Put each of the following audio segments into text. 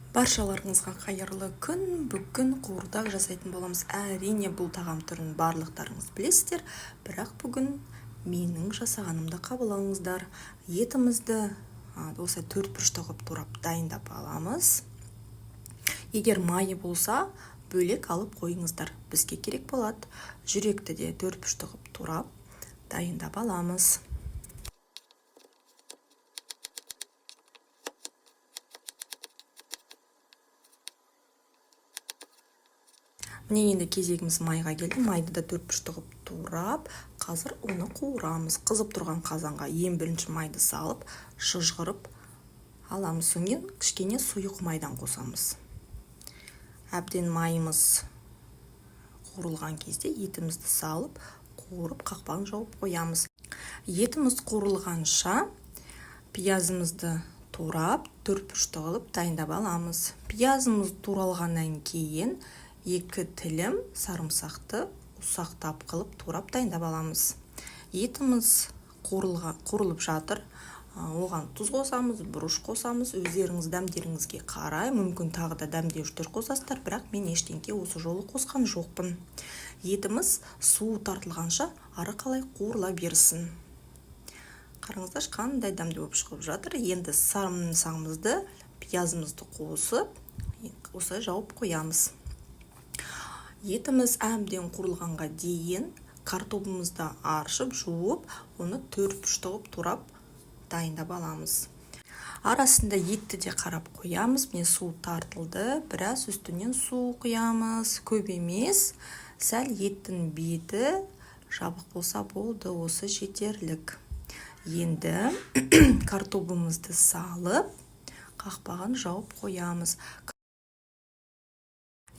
Баршаларыңызға қайырлы күн. Бүгін қуырдақ жасайтын боламыз. Әрине бұл тағам түрін барлықтарыңыз білесіздер, бірақ бүгін менің жасағанымды қабыл алыңыздар. Етімізді осы 4 бұрышта қылып турап дайындап аламыз. Егер майы болса, бөлек алып қойыңыздар. Бізге керек болады. Жүректі де 4 бұрышта қылып турап дайындап аламыз. Міне енді кезегіміз майға келді. Майды да 4 бұрышта қылып турап, қазір оны қуырамыз. Қызып тұрған қазанға ең бірінші майды салып, шыжғырып аламыз. Соңын кішкене сұйық майдан қосамыз. Әбден майымыз қуырылған кезде етімізді салып, қуырып, қақпағын жауып қоямыз. Етіміз қуырылғанша пиязымызды турап, 4 бұрышта қылып дайындап аламыз. Пиязымыз туралғаннан кейін 2 тілім сарымсақты ұсақтап қылып турап дайындап аламыз. Етіміз қуырылып жатыр. Оған тұз қосамыз, бұрыш қосамыз. Өздеріңіз дәмдеріңізге қарай, мүмкін тағы да дәмдеуіштер қосасыздар, бірақ мен ештеңке осы жолы қосқан жоқпын. Етіміз суы тартылғанша ары қалай қуырыла берсін. Қараңыздар, қандай дәмді болып шығып жатыр. Енді сарымсағымызды, пиязымызды қосып, осылай жауып қоямыз. Етіміз әбден қуырылғанға дейін картобымызды аршып, жуып, оны 4 бұрышта қылып турап дайындап аламыз. Арасында етті де қарап қоямыз. Міне су тартылды. Біраз үстінен су құямыз. Көп емес. Сәл еттің беті жабық болса болды, осы жетерлік. Енді картобымызды салып, қақпағын жауып қоямыз.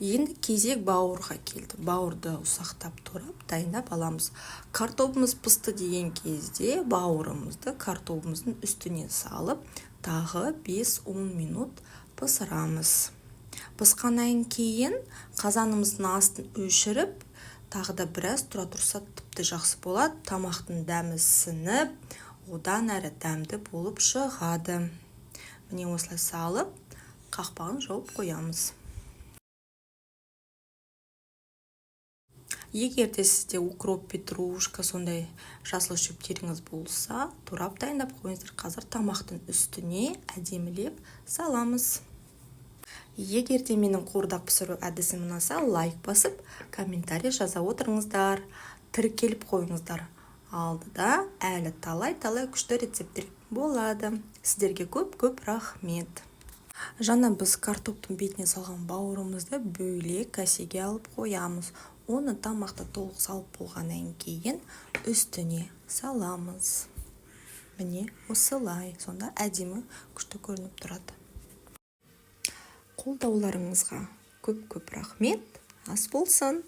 Енді кезек бауырға келді. Бауырды ұсақтап турап дайындап аламыз. Картобымыз пысты деген кезде бауырымызды картобымыздың үстіне салып, тағы 5-10 минут пысырамыз. Пысқаннан кейін қазанымыздың астын өшіріп, тағы да біраз тұра тұрса тіпті жақсы болады. Тамақтың дәмі сіңіп, одан әрі дәмді болып шығады. Міне осылай салып, қақпағын жауып қоямыз. Егер де сізде укроп, петрушка, сондай жасыл шөптеріңіз болса, турап дайындап қойыңыздар. Қазір тамақтың үстіне әдемілеп саламыз. Егер де менің қуырдақ пісіру әдісім ұнаса, лайк басып, комментарий жаза отырыңыздар. Тіркеліп қойыңыздар. Алдыда әлі талай күшті рецепттер болады. Сіздерге көп рахмет. Жаңа біз картоптың бетіне салған бауырымызды бөлек кәсеге алып қоямыз. Оны тамақты толық салып болғаннан кейін үстіне саламыз. Міне осылай. Сонда әдемі күшті көрініп тұрады. Қолдауларыңызға көп рахмет. Ас болсын.